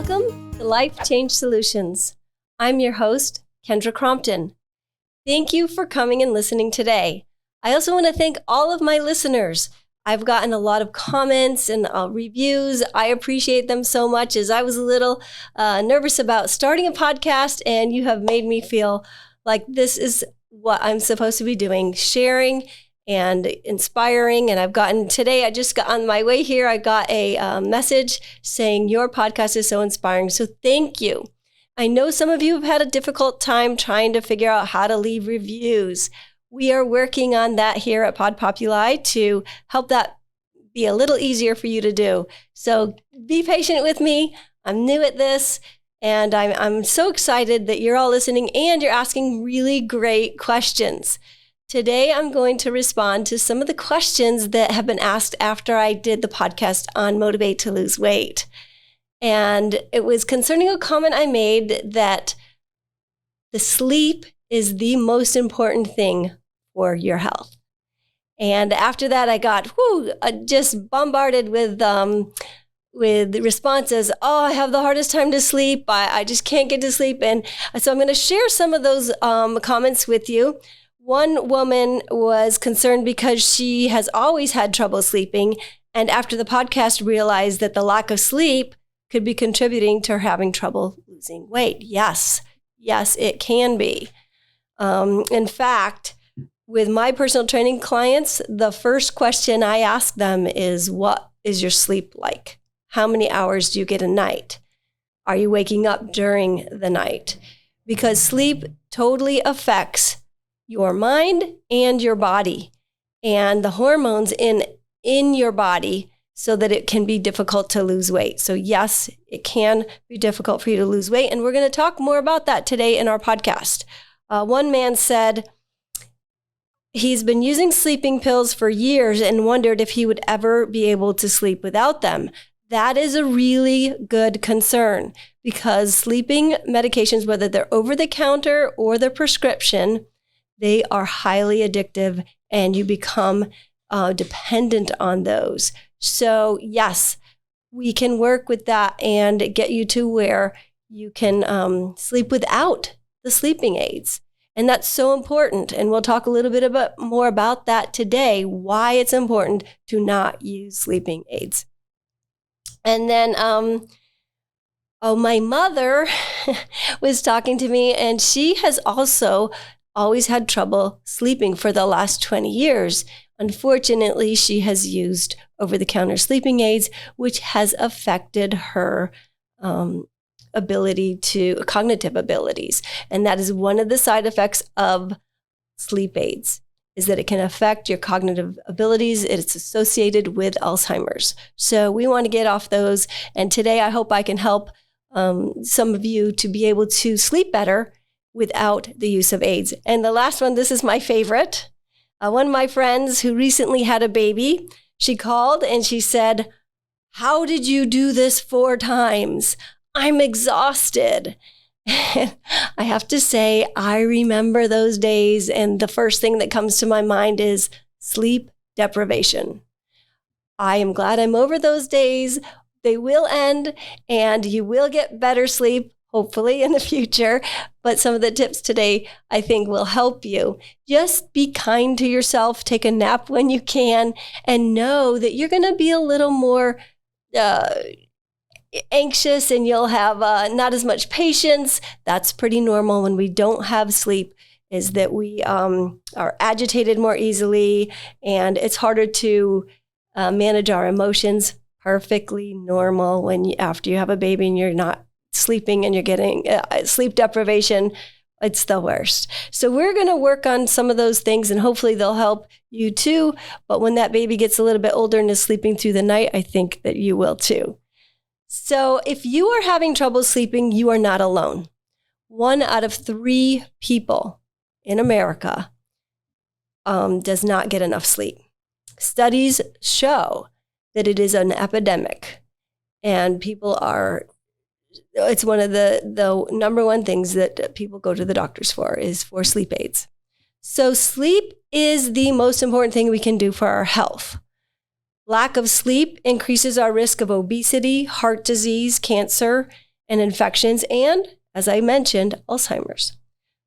Welcome to Life Change Solutions. I'm your host, Kendra Crompton. Thank you for coming and listening today. I also want to thank all of my listeners. I've gotten a lot of comments and reviews. I appreciate them so much, as I was a little nervous about starting a podcast, and you have made me feel like this is what I'm supposed to be doing, sharing and inspiring. And I just got on my way here, I got a message saying your podcast is so inspiring. So thank you. I know some of you have had a difficult time trying to figure out how to leave reviews. We are working on that here at Pod Populi to help that be a little easier for you to do. So be patient with me. I'm new at this, and I'm so excited that you're all listening and you're asking really great questions. Today, I'm going to respond to some of the questions that have been asked after I did the podcast on Motivate to Lose Weight. And it was concerning a comment I made that the sleep is the most important thing for your health. And after that, I got just bombarded with responses. Oh, I have the hardest time to sleep. I just can't get to sleep. And so I'm going to share some of those comments with you. One woman was concerned because she has always had trouble sleeping, and after the podcast realized that the lack of sleep could be contributing to her having trouble losing weight. Yes, it can be. In fact, with my personal training clients, the first question I ask them is, what is your sleep like? How many hours do you get a night? Are you waking up during the night? Because sleep totally affects your mind and your body and the hormones in your body, so that it can be difficult to lose weight. So yes, it can be difficult for you to lose weight. And we're going to talk more about that today in our podcast. One man said he's been using sleeping pills for years and wondered if he would ever be able to sleep without them. That is a really good concern, because sleeping medications, whether they're over the counter or they're prescription, they are highly addictive, and you become dependent on those. So yes, we can work with that and get you to where you can sleep without the sleeping aids. And that's so important. And we'll talk a little bit more about that today, why it's important to not use sleeping aids. And then, my mother was talking to me, and she has also always had trouble sleeping for the last 20 years. Unfortunately, she has used over-the-counter sleeping aids, which has affected her cognitive abilities. And that is one of the side effects of sleep aids, is that it can affect your cognitive abilities. It's associated with Alzheimer's. So we want to get off those. And today, I hope I can help some of you to be able to sleep better without the use of aids. And the last one, this is my favorite. One of my friends who recently had a baby, she called and she said, "How did you do this 4 times? I'm exhausted." I have to say, I remember those days, and the first thing that comes to my mind is sleep deprivation. I am glad I'm over those days. They will end, and you will get better sleep, hopefully in the future. But some of the tips today, I think, will help you. Just be kind to yourself, take a nap when you can, and know that you're going to be a little more anxious, and you'll have not as much patience. That's pretty normal when we don't have sleep, is that we are agitated more easily, and it's harder to manage our emotions. Perfectly normal after you have a baby and you're not sleeping and you're getting sleep deprivation. It's the worst. So we're going to work on some of those things, and hopefully they'll help you too. But when that baby gets a little bit older and is sleeping through the night, I think that you will too. So if you are having trouble sleeping, you are not alone. 1 out of 3 people in America does not get enough sleep. Studies show that it is an epidemic, and it's one of the number one things that people go to the doctors for, is for sleep aids. So sleep is the most important thing we can do for our health. Lack of sleep increases our risk of obesity, heart disease, cancer, and infections, and, as I mentioned, Alzheimer's.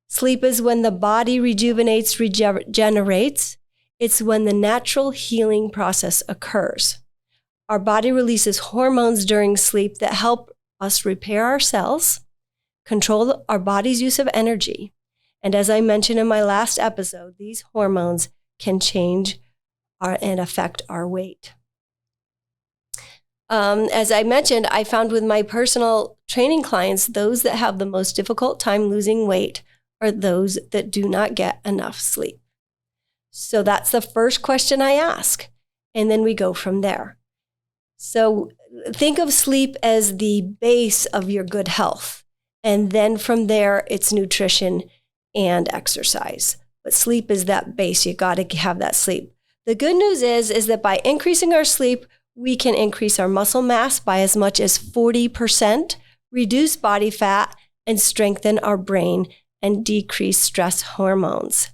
Sleep is when the body rejuvenates, regenerates. It's when the natural healing process occurs. Our body releases hormones during sleep that help us repair our cells, control our body's use of energy. And as I mentioned in my last episode, these hormones can change and affect our weight. As I mentioned, I found with my personal training clients, those that have the most difficult time losing weight are those that do not get enough sleep. So that's the first question I ask, and then we go from there. So think of sleep as the base of your good health, and then from there, it's nutrition and exercise. But sleep is that base. You got to have that sleep. The good news is that by increasing our sleep, we can increase our muscle mass by as much as 40%, reduce body fat, and strengthen our brain and decrease stress hormones.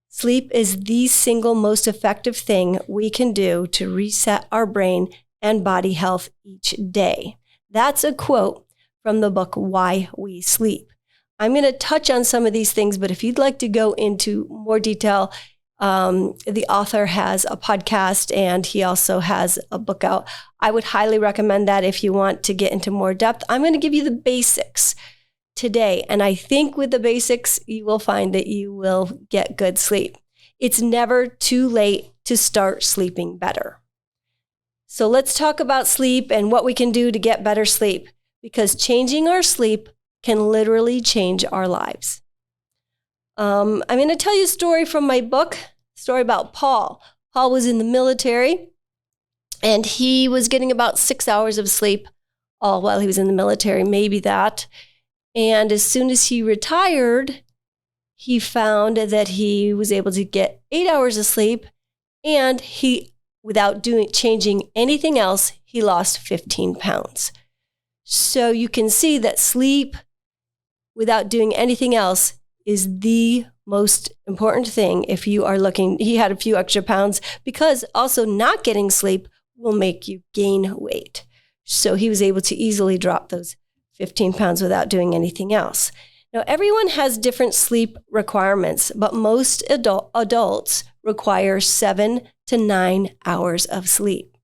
Sleep is the single most effective thing we can do to reset our brain and body health each day. That's a quote from the book, Why We Sleep. I'm going to touch on some of these things, but if you'd like to go into more detail, the author has a podcast and he also has a book out. I would highly recommend that if you want to get into more depth. I'm going to give you the basics today. And I think with the basics, you will find that you will get good sleep. It's never too late to start sleeping better. So let's talk about sleep and what we can do to get better sleep, because changing our sleep can literally change our lives. I'm going to tell you a story from my book, a story about Paul. Paul was in the military and he was getting about 6 hours of sleep all while he was in the military, maybe that. And as soon as he retired, he found that he was able to get 8 hours of sleep, and without changing anything else, he lost 15 pounds. So you can see that sleep without doing anything else is the most important thing if you are looking. He had a few extra pounds because also not getting sleep will make you gain weight. So he was able to easily drop those 15 pounds without doing anything else. Now, everyone has different sleep requirements, but most adults require 7 to 9 hours of sleep.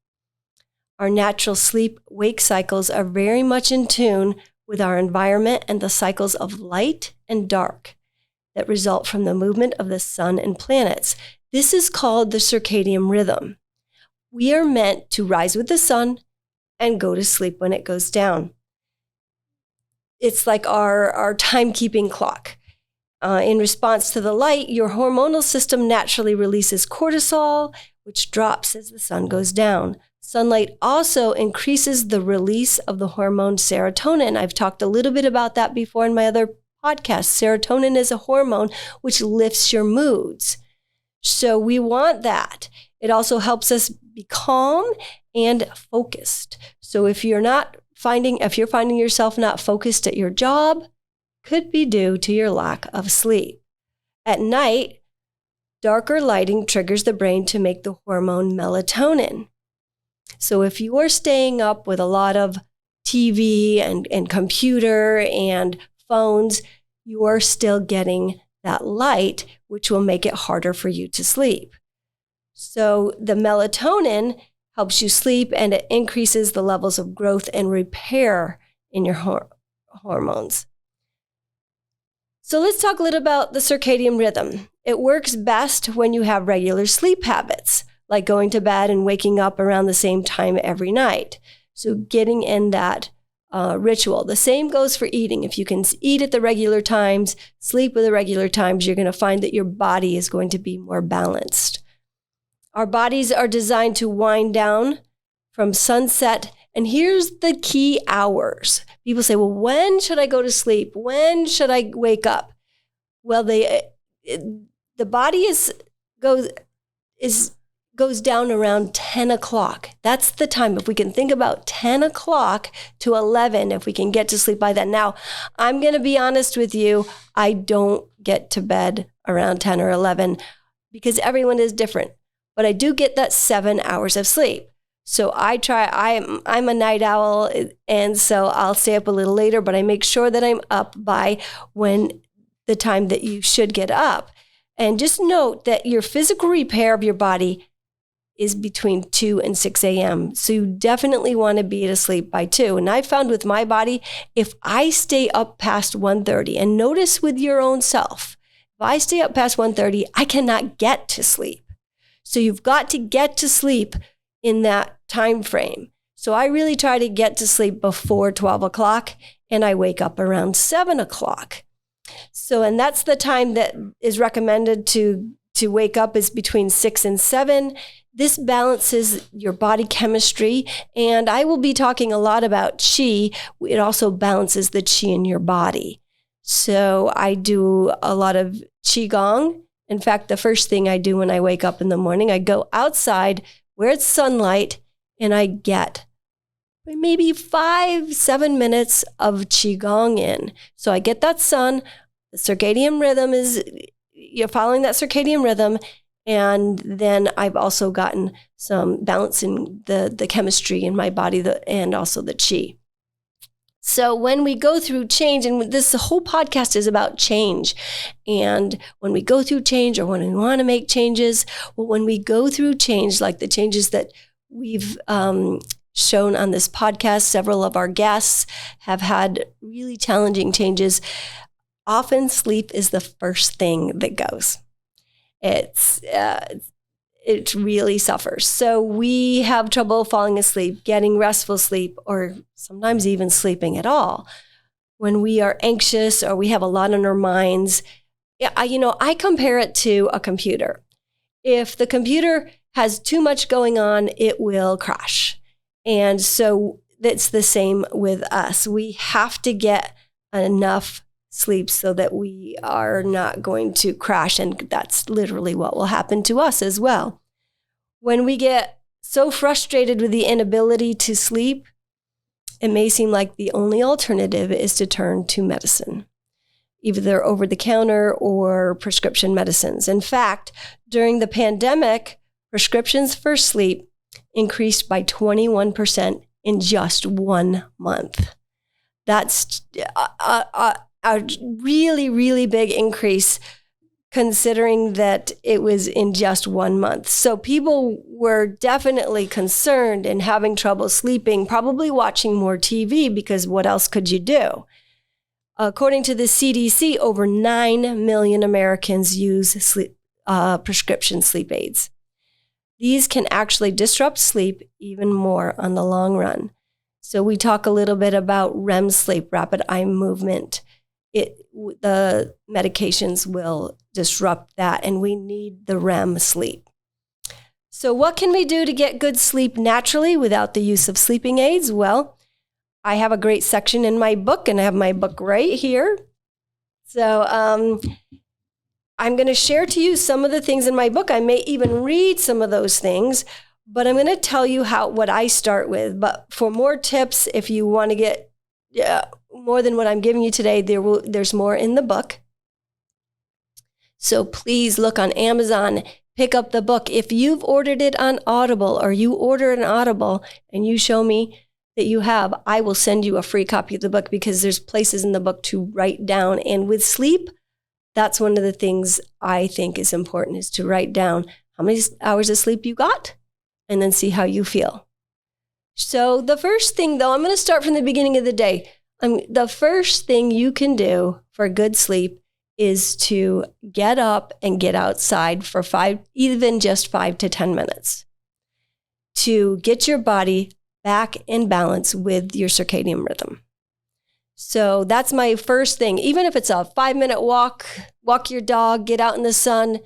Our natural sleep-wake cycles are very much in tune with our environment and the cycles of light and dark that result from the movement of the sun and planets. This is called the circadian rhythm. We are meant to rise with the sun and go to sleep when it goes down. It's like our timekeeping clock. In response to the light, your hormonal system naturally releases cortisol, which drops as the sun goes down. Sunlight also increases the release of the hormone serotonin. I've talked a little bit about that before in my other podcast. Serotonin is a hormone which lifts your moods. So we want that. It also helps us be calm and focused. So if you're finding yourself not focused at your job, could be due to your lack of sleep. At night, darker lighting triggers the brain to make the hormone melatonin. So if you are staying up with a lot of TV and computer and phones, you are still getting that light, which will make it harder for you to sleep. So the melatonin helps you sleep, and it increases the levels of growth and repair in your hormones. So let's talk a little about the circadian rhythm. It works best when you have regular sleep habits, like going to bed and waking up around the same time every night. So getting in that ritual. The same goes for eating. If you can eat at the regular times, sleep at the regular times, you're going to find that your body is going to be more balanced. Our bodies are designed to wind down from sunset. And here's the key hours. People say, well, when should I go to sleep? When should I wake up? Well, the body goes down around 10 o'clock. That's the time. If we can think about 10 o'clock to 11, if we can get to sleep by then. Now, I'm going to be honest with you. I don't get to bed around 10 or 11 because everyone is different. But I do get that 7 hours of sleep. So I'm a night owl, and so I'll stay up a little later, but I make sure that I'm up by the time that you should get up. And just note that your physical repair of your body is between 2 and 6 a.m. So you definitely want to be asleep by 2. And I found with my body, if I stay up past 1:30, and notice with your own self, if I stay up past 1:30, I cannot get to sleep. So you've got to get to sleep in that time frame. So I really try to get to sleep before 12 o'clock, and I wake up around 7 o'clock. So, and that's the time that is recommended to wake up, is between 6 and 7. This balances your body chemistry, and I will be talking a lot about qi. It also balances the qi in your body. So I do a lot of qigong. In fact, the first thing I do when I wake up in the morning, I go outside where it's sunlight, and I get maybe 5-7 minutes of qigong in. So I get that sun, the circadian rhythm you're following that circadian rhythm. And then I've also gotten some balance in the chemistry in my body and also the qi. So when we go through change, and this whole podcast is about change, and when we go through change, or when we want to make changes, well, when we go through change, like the changes that we've shown on this podcast, several of our guests have had really challenging changes. Often sleep is the first thing that goes. It really suffers. So we have trouble falling asleep, getting restful sleep, or sometimes even sleeping at all. When we are anxious or we have a lot on our minds, I compare it to a computer. If the computer has too much going on, it will crash. And so it's the same with us. We have to get enough sleep so that we are not going to crash. And that's literally what will happen to us as well. When we get so frustrated with the inability to sleep, it may seem like the only alternative is to turn to medicine, either over the counter or prescription medicines. In fact, during the pandemic, prescriptions for sleep increased by 21% in just 1 month. That's a really, really big increase, considering that it was in just 1 month. So people were definitely concerned and having trouble sleeping, probably watching more TV, because what else could you do? According to the CDC, over 9 million Americans use prescription sleep aids. These can actually disrupt sleep even more on the long run. So we talk a little bit about REM sleep, rapid eye movement. The medications will disrupt that, and we need the REM sleep. So what can we do to get good sleep naturally without the use of sleeping aids? Well, I have a great section in my book, and I have my book right here. So I'm going to share to you some of the things in my book. I may even read some of those things, but I'm going to tell you what I start with. But for more tips, if you want to get more than what I'm giving you today, there's more in the book. So please look on Amazon, pick up the book. If you've ordered it on Audible, or you order an Audible and you show me that you have, I will send you a free copy of the book, because there's places in the book to write down. And with sleep, that's one of the things I think is important, is to write down how many hours of sleep you got and then see how you feel. So the first thing, though, I'm going to start from the beginning of the day. The first thing you can do for good sleep is to get up and get outside for even just 5 to 10 minutes, to get your body back in balance with your circadian rhythm. So that's my first thing. Even if it's a 5-minute walk your dog, get out in the sun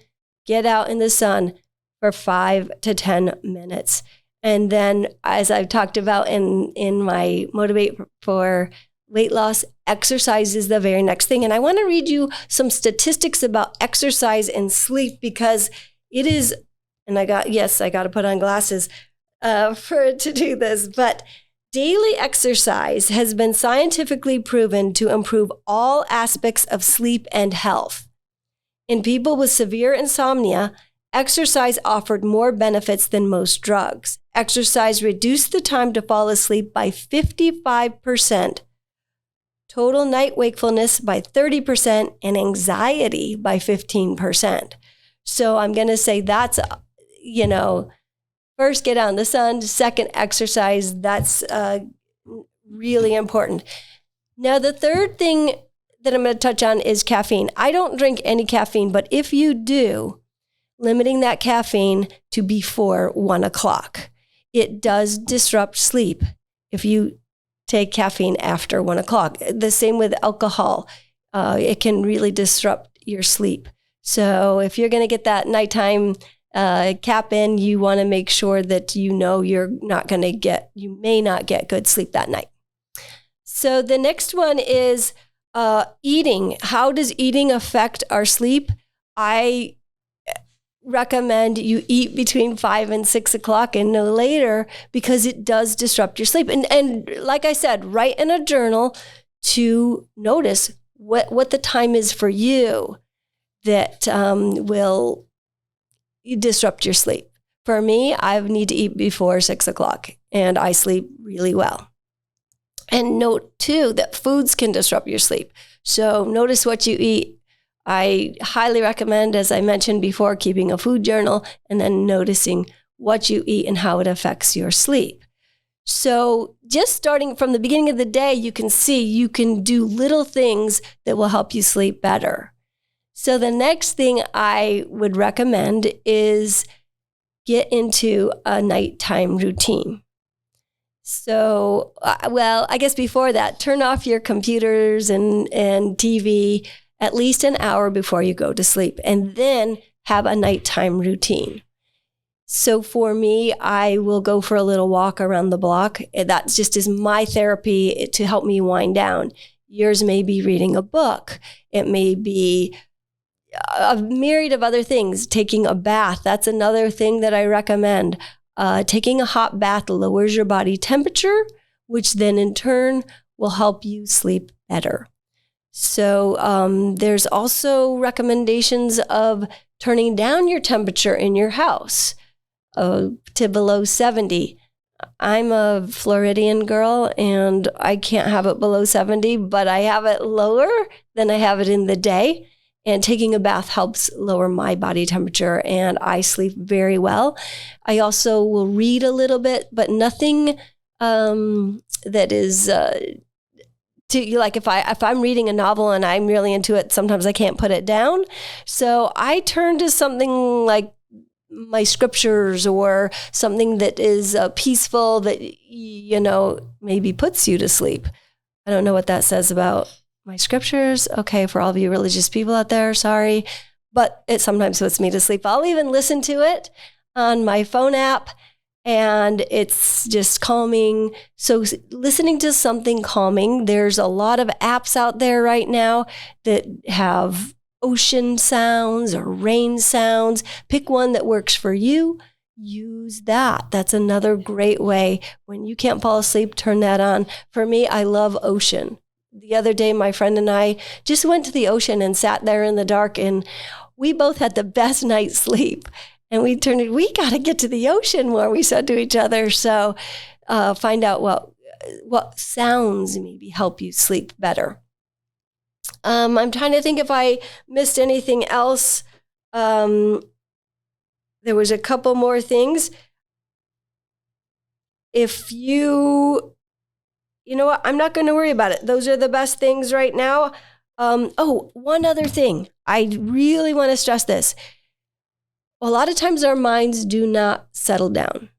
for 5 to 10 minutes. And then, as I've talked about in my Motivate for Weight Loss, exercise is the very next thing. And I want to read you some statistics about exercise and sleep, because it is, and I got to put on glasses to do this, but daily exercise has been scientifically proven to improve all aspects of sleep and health. In people with severe insomnia, Exercise offered more benefits than most drugs. Exercise reduced the time to fall asleep by 55%, total night wakefulness by 30%, and anxiety by 15%. So I'm going to say that's, first, get out in the sun. Second, exercise. That's really important. Now, the third thing that I'm going to touch on is caffeine. I don't drink any caffeine, but if you do, limiting that caffeine to before 1 o'clock. It does disrupt sleep if you take caffeine after 1 o'clock. The same with alcohol. It can really disrupt your sleep. So if you're going to get that nighttime cap in, you want to make sure that you may not get good sleep that night. So the next one is eating. How does eating affect our sleep? I recommend you eat between 5 and 6 o'clock and no later, because it does disrupt your sleep. And like I said, write in a journal to notice what the time is for you that will disrupt your sleep. For me, I need to eat before 6 o'clock, and I sleep really well. And note too that foods can disrupt your sleep. So notice what you eat. I highly recommend, as I mentioned before, keeping a food journal and then noticing what you eat and how it affects your sleep. So just starting from the beginning of the day, you can see you can do little things that will help you sleep better. So the next thing I would recommend is get into a nighttime routine. So, I guess before that, turn off your computers and TV at least an hour before you go to sleep, and then have a nighttime routine. So for me, I will go for a little walk around the block. That just is my therapy to help me wind down. Yours may be reading a book. It may be a myriad of other things. Taking a bath, that's another thing that I recommend. Taking a hot bath lowers your body temperature, which then in turn will help you sleep better. So there's also recommendations of turning down your temperature in your house to below 70. I'm a Floridian girl, and I can't have it below 70, but I have it lower than I have it in the day. And taking a bath helps lower my body temperature, and I sleep very well. I also will read a little bit, but nothing that is if I'm reading a novel and I'm really into it, sometimes I can't put it down. So I turn to something like my scriptures or something that is peaceful that, maybe puts you to sleep. I don't know what that says about my scriptures. Okay, for all of you religious people out there, sorry, but it sometimes puts me to sleep. I'll even listen to it on my phone app, and it's just calming. So listening to something calming, there's a lot of apps out there right now that have ocean sounds or rain sounds. Pick one that works for you. Use that. That's another great way. When you can't fall asleep, turn that on. For me, I love ocean. The other day, my friend and I just went to the ocean and sat there in the dark, and we both had the best night's sleep. And we got to get to the ocean more, we said to each other. So find out what sounds maybe help you sleep better. I'm trying to think if I missed anything else. There was a couple more things. If you know what, I'm not going to worry about it. Those are the best things right now. One other thing. I really want to stress this. A lot of times our minds do not settle down.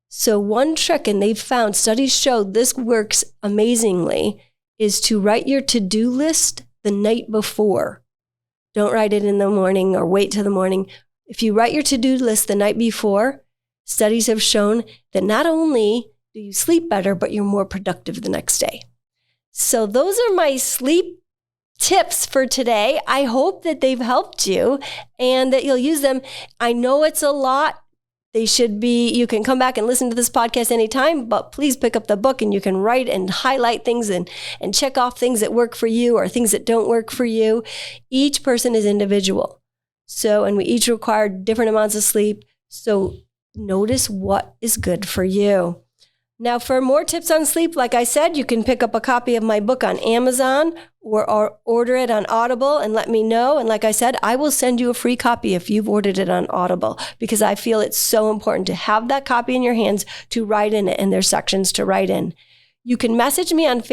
So one trick, and they've found, studies show this works amazingly, is to write your to-do list the night before. Don't write it in the morning or wait till the morning. If you write your to-do list the night before, studies have shown that not only do you sleep better, but you're more productive the next day. So those are my sleep tips for today. I hope that they've helped you and that you'll use them. I know it's a lot. You can come back and listen to this podcast anytime, but please pick up the book and you can write and highlight things and check off things that work for you or things that don't work for you. Each person is individual. So, and we each require different amounts of sleep. So notice what is good for you. Now, for more tips on sleep, like I said, you can pick up a copy of my book on Amazon or order it on Audible and let me know. And like I said, I will send you a free copy if you've ordered it on Audible, because I feel it's so important to have that copy in your hands to write in it, and there's sections to write in. You can message me on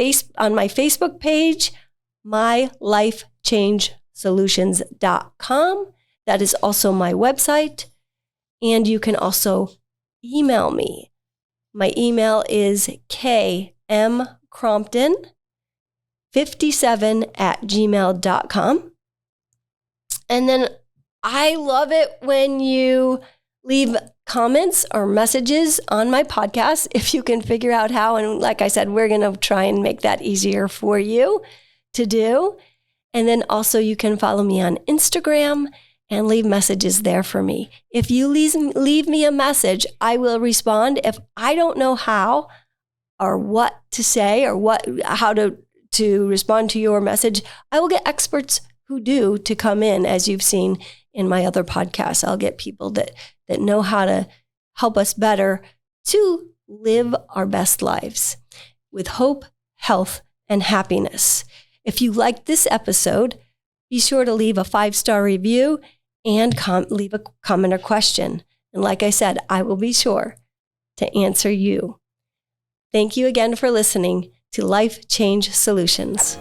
my Facebook page, mylifechangesolutions.com. That is also my website. And you can also email me. My email is kmcrompton57@gmail.com. And then I love it when you leave comments or messages on my podcast, if you can figure out how. And like I said, we're going to try and make that easier for you to do. And then also you can follow me on Instagram and leave messages there for me. If you leave me a message, I will respond. If I don't know how or what to say or how to respond to your message, I will get experts who do to come in, as you've seen in my other podcasts. I'll get people that know how to help us better to live our best lives with hope, health, and happiness. If you liked this episode, be sure to leave a 5-star review and leave a comment or question. And like I said, I will be sure to answer you. Thank you again for listening to Life Change Solutions.